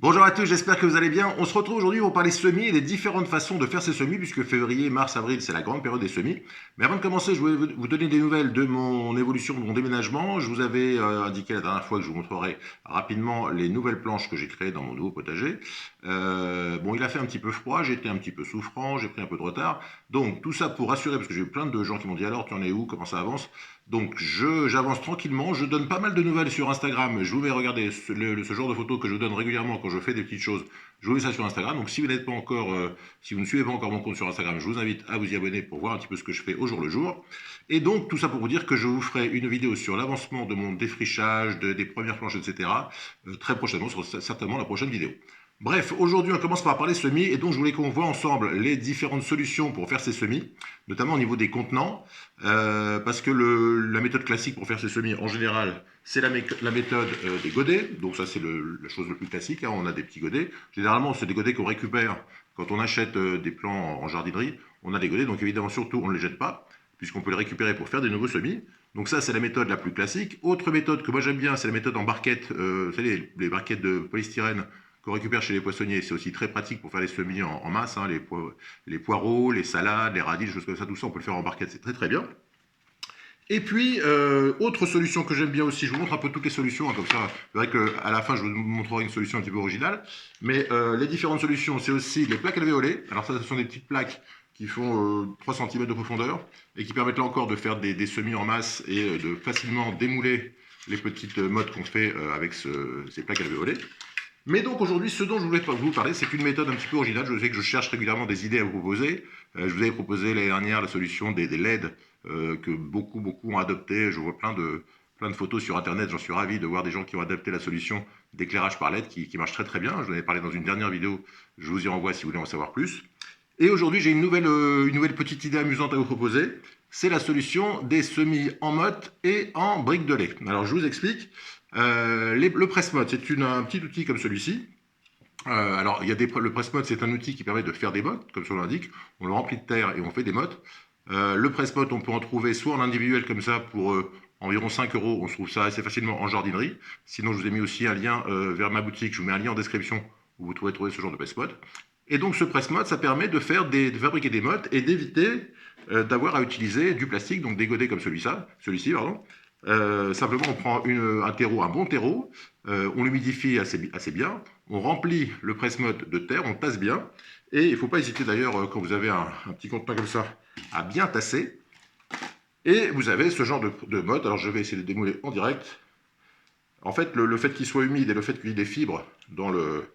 Bonjour à tous, j'espère que vous allez bien. On se retrouve aujourd'hui pour parler semis et des différentes façons de faire ces semis, puisque février, mars, avril, c'est la grande période des semis. Mais avant de commencer, je voulais vous donner des nouvelles de mon évolution, de mon déménagement. Je vous avais indiqué la dernière fois que je vous montrerai rapidement les nouvelles planches que j'ai créées dans mon nouveau potager. Bon, il a fait un petit peu froid, j'étais un petit peu souffrant, j'ai pris un peu de retard. Donc tout ça pour rassurer, parce que j'ai eu plein de gens qui m'ont dit alors tu en es où, comment ça avance. Donc j'avance tranquillement, je donne pas mal de nouvelles sur Instagram, je vous mets regarder ce genre de photos que je donne régulièrement quand je fais des petites choses, je vous mets ça sur Instagram. Donc si vous n'êtes pas encore, si vous ne suivez pas encore mon compte sur Instagram, je vous invite à vous y abonner pour voir un petit peu ce que je fais au jour le jour. Et donc tout ça pour vous dire que je vous ferai une vidéo sur l'avancement de mon défrichage, des premières planches, etc. Très prochainement, ce sera certainement la prochaine vidéo. Bref, aujourd'hui on commence par parler semis et donc je voulais qu'on voit ensemble les différentes solutions pour faire ces semis, notamment au niveau des contenants, parce que la méthode classique pour faire ces semis en général, c'est la méthode des godets, donc ça c'est la chose la plus classique, hein, on a des petits godets, généralement c'est des godets qu'on récupère quand on achète des plants en jardinerie, on a des godets, donc évidemment surtout on ne les jette pas, puisqu'on peut les récupérer pour faire des nouveaux semis. Donc ça c'est la méthode la plus classique. Autre méthode que moi j'aime bien, c'est la méthode en barquette, vous savez les barquettes de polystyrène qu'on récupère chez les poissonniers. C'est aussi très pratique pour faire les semis en masse, hein, les poireaux, les salades, les radis, des choses comme ça, tout ça, on peut le faire en barquette, c'est très très bien. Et puis, autre solution que j'aime bien aussi, je vous montre un peu toutes les solutions, hein, comme ça, c'est vrai qu'à la fin, je vous montrerai une solution un petit peu originale, mais les différentes solutions, c'est aussi les plaques alvéolées. Alors ça, ce sont des petites plaques qui font 3 cm de profondeur et qui permettent là encore de faire des semis en masse et de facilement démouler les petites mottes qu'on fait avec ces plaques alvéolées. Mais donc aujourd'hui, ce dont je voulais vous parler, c'est une méthode un petit peu originale. Je sais que je cherche régulièrement des idées à vous proposer. Je vous avais proposé l'année dernière la solution des LED que beaucoup ont adopté. Je vois plein de photos sur Internet. J'en suis ravi de voir des gens qui ont adapté la solution d'éclairage par LED qui marche très très bien. Je vous en avais parlé dans une dernière vidéo. Je vous y renvoie si vous voulez en savoir plus. Et aujourd'hui, j'ai une nouvelle petite idée amusante à vous proposer. C'est la solution des semis en motte et en briques de lait. Alors je vous explique. Le press-mode, c'est un petit outil comme celui-ci. Alors, le press-mode, c'est un outil qui permet de faire des mottes, comme son l'indique. On le remplit de terre et on fait des mottes. Le press-mode, on peut en trouver soit en individuel comme ça pour environ 5 euros. On se trouve ça assez facilement en jardinerie. Sinon, je vous ai mis aussi un lien vers ma boutique. Je vous mets un lien en description où vous pourrez trouver ce genre de press-mode. Et donc, ce press-mode, ça permet de fabriquer des mottes et d'éviter d'avoir à utiliser du plastique, donc des godets comme celui-ci, pardon. Simplement, on prend un terreau, un bon terreau, on l'humidifie assez bien, on remplit le presse-motte de terre, on tasse bien, et il ne faut pas hésiter d'ailleurs, quand vous avez un petit contenant comme ça, à bien tasser, et vous avez ce genre de motte. Alors je vais essayer de démouler en direct. En fait, le fait qu'il soit humide et le fait qu'il y ait des fibres dans le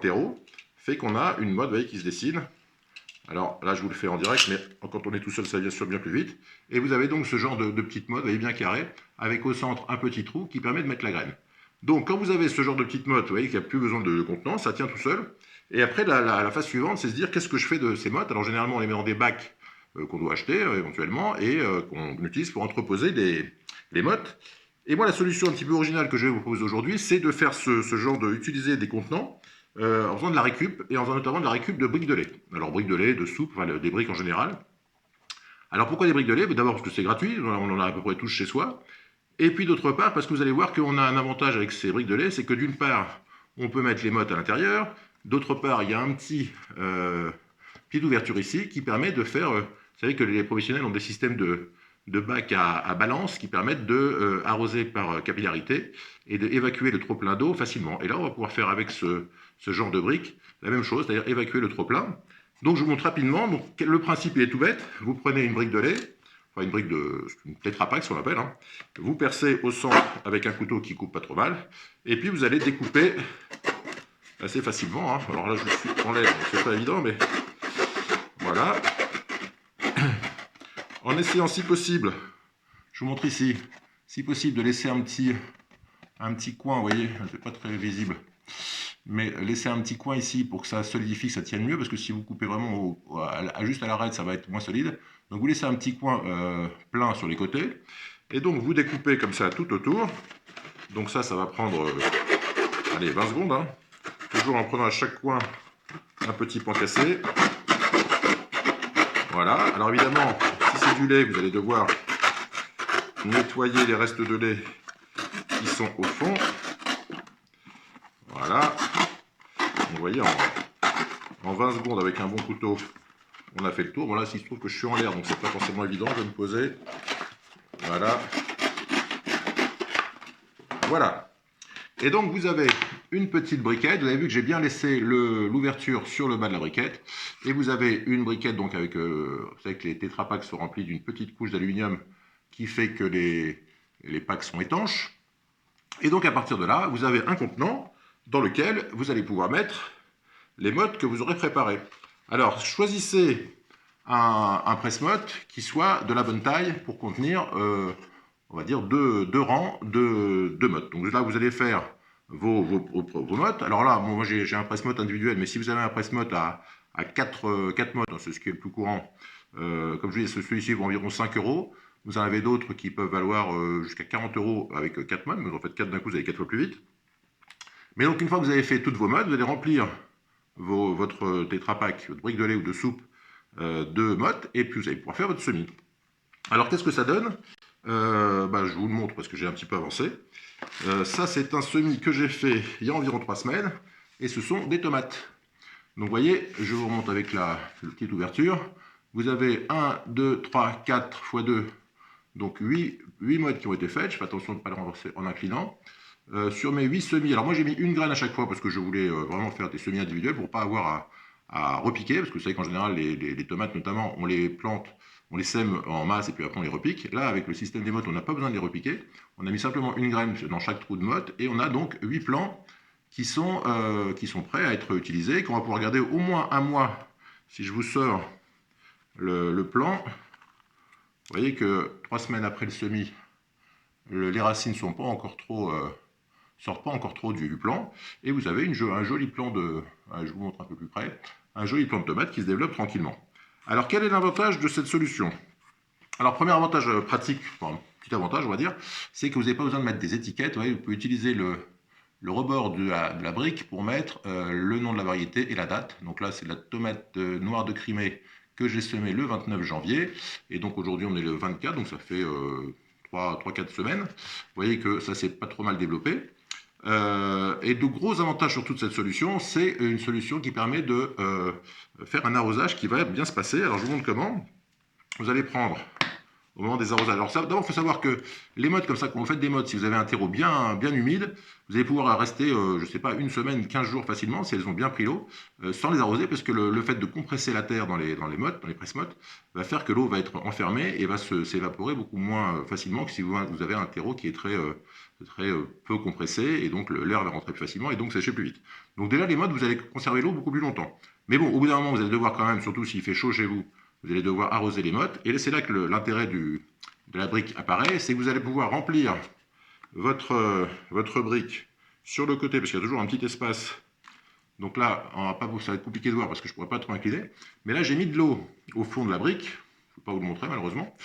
terreau, fait qu'on a une motte, vous voyez, qui se dessine. Alors là, je vous le fais en direct, mais quand on est tout seul, ça vient bien plus vite. Et vous avez donc ce genre de petite motte, vous voyez, bien carrée, avec au centre un petit trou qui permet de mettre la graine. Donc quand vous avez ce genre de petite motte, vous voyez qu'il n'y a plus besoin de contenant, ça tient tout seul. Et après, la phase suivante, c'est se dire qu'est-ce que je fais de ces mottes. Alors généralement, on les met dans des bacs qu'on doit acheter éventuellement et qu'on utilise pour entreposer les mottes. Et moi, la solution un petit peu originale que je vais vous proposer aujourd'hui, c'est de faire ce genre utiliser des contenants en faisant de la récup, et en faisant notamment de la récup de briques de lait. Alors briques de lait, de soupe, enfin des briques en général. Alors pourquoi des briques de lait? D'abord parce que c'est gratuit, on en a à peu près tous chez soi. Et puis d'autre part parce que vous allez voir qu'on a un avantage avec ces briques de lait, c'est que d'une part, on peut mettre les mottes à l'intérieur, d'autre part, il y a un petite ouverture ici qui permet de faire, vous savez que les professionnels ont des systèmes de bacs à balance qui permettent de arroser par capillarité et d'évacuer le trop-plein d'eau facilement. Et là, on va pouvoir faire avec ce genre de briques la même chose, c'est-à-dire évacuer le trop-plein. Donc je vous montre rapidement. Donc, le principe il est tout bête. Vous prenez une brique de lait, enfin une Tetra Pak, ce qu'on appelle. Hein. Vous percez au centre avec un couteau qui coupe pas trop mal. Et puis vous allez découper assez facilement. Hein. Alors là, je suis en l'air, c'est pas évident, mais voilà. En essayant, si possible, je vous montre ici, si possible, de laisser un petit coin, vous voyez, c'est pas très visible, mais laisser un petit coin ici pour que ça solidifie, que ça tienne mieux, parce que si vous coupez vraiment juste à l'arête, ça va être moins solide. Donc vous laissez un petit coin plein sur les côtés, et donc vous découpez comme ça tout autour. Donc ça va prendre, allez, 20 secondes, hein. Toujours en prenant à chaque coin un petit pan cassé. Voilà, alors évidemment, si c'est du lait, vous allez devoir nettoyer les restes de lait qui sont au fond. Voilà. vous voyez, en 20 secondes avec un bon couteau, on a fait le tour. Bon là, s'il se trouve que je suis en l'air, donc c'est pas forcément évident. Je vais me poser. Voilà. Voilà. Et donc vous avez une petite briquette. Vous avez vu que j'ai bien laissé l'ouverture sur le bas de la briquette. Et vous avez une briquette donc avec, vous savez que les Tetra Pak sont remplis d'une petite couche d'aluminium qui fait que les packs sont étanches. Et donc à partir de là, vous avez un contenant dans lequel vous allez pouvoir mettre les mottes que vous aurez préparées. Alors choisissez un presse-motte qui soit de la bonne taille pour contenir, on va dire, deux rangs de mottes. Donc là, vous allez faire vos mottes. Alors là, bon, moi j'ai un presse-motte individuel, mais si vous avez un presse-motte à 4 mottes, hein, c'est ce qui est le plus courant, comme je vous dis, celui-ci vaut environ 5 euros. Vous en avez d'autres qui peuvent valoir jusqu'à 40 euros avec 4 mottes, mais en fait 4 d'un coup, vous allez 4 fois plus vite. Mais donc une fois que vous avez fait toutes vos mottes, vous allez remplir votre Tetra Pak, votre brique de lait ou de soupe de mottes, et puis vous allez pouvoir faire votre semis. Alors qu'est-ce que ça donne? Je vous le montre parce que j'ai un petit peu avancé. Ça c'est un semis que j'ai fait il y a environ 3 semaines, et ce sont des tomates. Donc vous voyez, je vous remonte avec la petite ouverture. Vous avez 1, 2, 3, 4 x 2, donc 8 mottes qui ont été faites. Je fais attention de ne pas le renverser en inclinant. Sur mes 8 semis, alors moi j'ai mis une graine à chaque fois parce que je voulais vraiment faire des semis individuels pour ne pas avoir à repiquer, parce que vous savez qu'en général les tomates notamment, on les plante, on les sème en masse et puis après on les repique. Là avec le système des mottes, on n'a pas besoin de les repiquer, on a mis simplement une graine dans chaque trou de motte et on a donc 8 plants qui sont prêts à être utilisés, qu'on va pouvoir garder au moins un mois. Si je vous sors le plant, vous voyez que 3 semaines après le semis, les racines ne sont pas encore trop... sortent pas encore trop du plant, et vous avez un joli plant de, je vous montre un peu plus près, un joli plant de tomates qui se développe tranquillement. Alors quel est l'avantage de cette solution? Alors premier avantage pratique, enfin petit avantage on va dire, c'est que vous n'avez pas besoin de mettre des étiquettes, vous pouvez utiliser le rebord de la brique pour mettre le nom de la variété et la date. Donc là c'est de la tomate noire de Crimée que j'ai semée le 29 janvier, et donc aujourd'hui on est le 24, donc ça fait 3-4 semaines. Vous voyez que ça s'est pas trop mal développé. Et de gros avantages sur toute cette solution, c'est une solution qui permet de faire un arrosage qui va bien se passer. Alors je vous montre comment. Vous allez prendre au moment des arrosages. Alors d'abord, il faut savoir que les mottes comme ça, quand vous faites des mottes, si vous avez un terreau bien humide, vous allez pouvoir rester, je ne sais pas, une semaine, 15 jours facilement, si elles ont bien pris l'eau, sans les arroser, parce que le fait de compresser la terre dans les mottes, dans les presse-mottes, va faire que l'eau va être enfermée et va s'évaporer beaucoup moins facilement que si vous avez un terreau qui est très peu compressé, et donc l'air va rentrer plus facilement et donc sécher plus vite. Donc déjà les mottes, vous allez conserver l'eau beaucoup plus longtemps. Mais bon, au bout d'un moment, vous allez devoir quand même, surtout s'il fait chaud chez vous, vous allez devoir arroser les mottes, et c'est là que l'intérêt de la brique apparaît, c'est que vous allez pouvoir remplir votre brique sur le côté, parce qu'il y a toujours un petit espace. Donc là, ça va être compliqué de voir parce que je ne pourrais pas trop incliner, mais là j'ai mis de l'eau au fond de la brique, je ne peux pas vous le montrer malheureusement.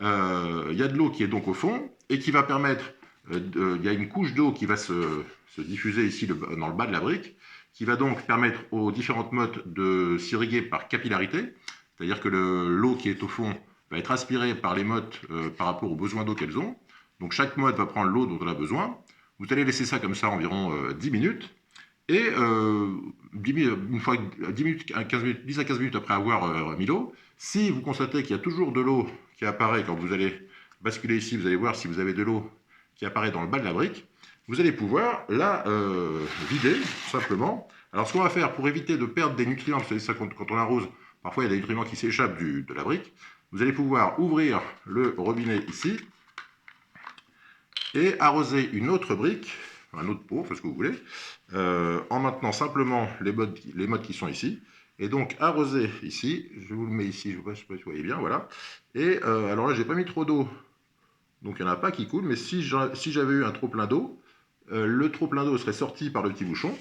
Il y a de l'eau qui est donc au fond, et qui va permettre, il y a une couche d'eau qui va se diffuser ici dans le bas de la brique, qui va donc permettre aux différentes mottes de s'irriguer par capillarité. C'est-à-dire que l'eau qui est au fond va être aspirée par les mottes par rapport aux besoins d'eau qu'elles ont. Donc chaque motte va prendre l'eau dont elle a besoin. Vous allez laisser ça comme ça environ 10 minutes. Et une fois 10 à 15 minutes après avoir mis l'eau, si vous constatez qu'il y a toujours de l'eau qui apparaît quand vous allez basculer ici, vous allez voir si vous avez de l'eau qui apparaît dans le bas de la brique, vous allez pouvoir la vider simplement. Alors ce qu'on va faire pour éviter de perdre des nutriments, parce que ça, quand on arrose, parfois il y a des nutriments qui s'échappent de la brique, vous allez pouvoir ouvrir le robinet ici et arroser une autre brique, un autre pot, enfin ce que vous voulez, en maintenant simplement les mottes qui sont ici, et donc arroser ici, je vous le mets ici, je ne sais pas si vous voyez bien, voilà, et alors là j'ai pas mis trop d'eau, donc il n'y en a pas qui coule, mais si j'avais eu un trop plein d'eau, le trop plein d'eau serait sorti par le petit bouchon,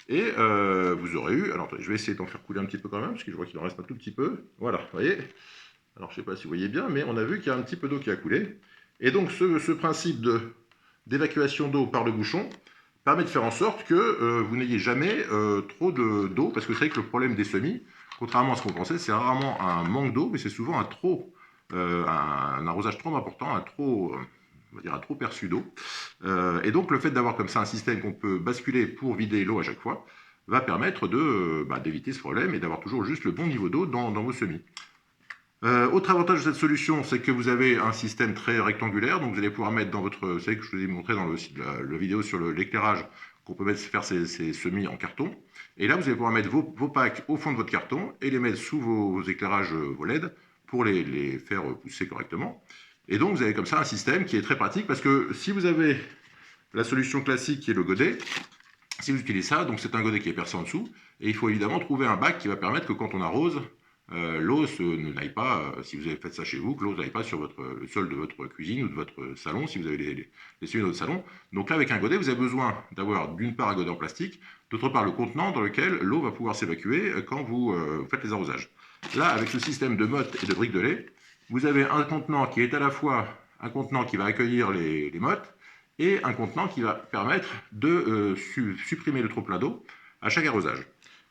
et vous aurez eu, alors je vais essayer d'en faire couler un petit peu quand même, parce que je vois qu'il en reste un tout petit peu, voilà, vous voyez, alors je ne sais pas si vous voyez bien, mais on a vu qu'il y a un petit peu d'eau qui a coulé, et donc ce principe d'évacuation d'eau par le bouchon permet de faire en sorte que vous n'ayez jamais trop d'eau, parce que vous savez que le problème des semis, contrairement à ce qu'on pensait, c'est rarement un manque d'eau, mais c'est souvent un arrosage trop important, on va dire un trop perçu d'eau. Et donc le fait d'avoir comme ça un système qu'on peut basculer pour vider l'eau à chaque fois, va permettre d'éviter ce problème et d'avoir toujours juste le bon niveau d'eau dans vos semis. Autre avantage de cette solution, c'est que vous avez un système très rectangulaire, donc vous allez pouvoir mettre dans votre... Vous savez que je vous ai montré dans la vidéo sur l'éclairage qu'on peut faire ces semis en carton. Et là, vous allez pouvoir mettre vos packs au fond de votre carton et les mettre sous vos éclairages, vos LED, pour les faire pousser correctement. Et donc, vous avez comme ça un système qui est très pratique, parce que si vous avez la solution classique qui est le godet, si vous utilisez ça, donc c'est un godet qui est percé en dessous, et il faut évidemment trouver un bac qui va permettre que quand on arrose, l'eau ne n'aille pas, si vous avez fait ça chez vous, que l'eau n'aille pas sur le sol de votre cuisine ou de votre salon, si vous avez les semis dans votre salon. Donc là, avec un godet, vous avez besoin d'avoir d'une part un godet en plastique, d'autre part le contenant dans lequel l'eau va pouvoir s'évacuer quand vous faites les arrosages. Là, avec ce système de mottes et de briques de lait, vous avez un contenant qui est à la fois un contenant qui va accueillir les mottes et un contenant qui va permettre de supprimer le trop-plein d'eau à chaque arrosage.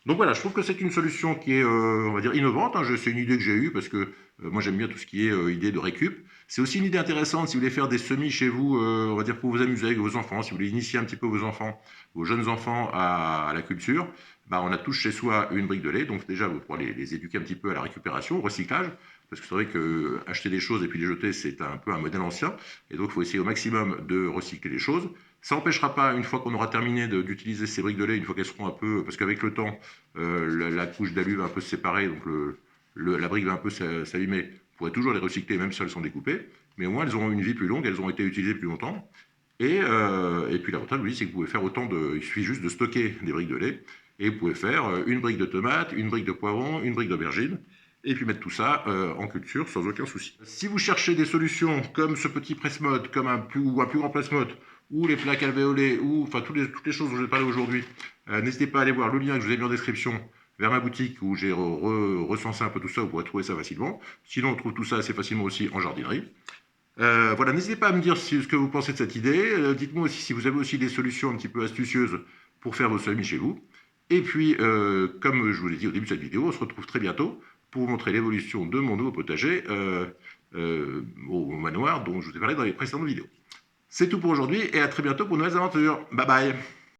Donc voilà, je trouve que c'est une solution qui est, on va dire, innovante. Hein. C'est une idée que j'ai eue parce que moi j'aime bien tout ce qui est idée de récup. C'est aussi une idée intéressante si vous voulez faire des semis chez vous, on va dire pour vous amuser avec vos enfants, si vous voulez initier un petit peu vos enfants, vos jeunes enfants à la culture. Bah, on a tous chez soi une brique de lait, donc déjà vous pourrez les éduquer un petit peu à la récupération, au recyclage, parce que c'est vrai que acheter des choses et puis les jeter, c'est un peu un modèle ancien, et donc il faut essayer au maximum de recycler les choses. Ça n'empêchera pas, une fois qu'on aura terminé d'utiliser ces briques de lait, une fois qu'elles seront un peu, parce qu'avec le temps, la couche d'alu va un peu se séparer, donc la brique va un peu s'abîmer. Vous pourrez toujours les recycler, même si elles sont découpées, mais au moins elles auront une vie plus longue, elles auront été utilisées plus longtemps. Et puis l'avantage, oui, c'est que vous pouvez faire autant de... Il suffit juste de stocker des briques de lait, et vous pouvez faire une brique de tomate, une brique de poivron, une brique d'aubergine, et puis mettre tout ça en culture sans aucun souci. Si vous cherchez des solutions comme ce petit presse-mode, comme un plus grand presse-mode, ou les plaques alvéolées, ou enfin toutes les choses dont je vais parler aujourd'hui, n'hésitez pas à aller voir le lien que je vous ai mis en description vers ma boutique où j'ai recensé un peu tout ça, vous pourrez trouver ça facilement. Sinon, on trouve tout ça assez facilement aussi en jardinerie. Voilà, n'hésitez pas à me dire ce que vous pensez de cette idée. Dites-moi aussi si vous avez aussi des solutions un petit peu astucieuses pour faire vos semis chez vous. Et puis, comme je vous l'ai dit au début de cette vidéo, on se retrouve très bientôt pour vous montrer l'évolution de mon nouveau potager au manoir dont je vous ai parlé dans les précédentes vidéos. C'est tout pour aujourd'hui et à très bientôt pour de nouvelles aventures. Bye bye!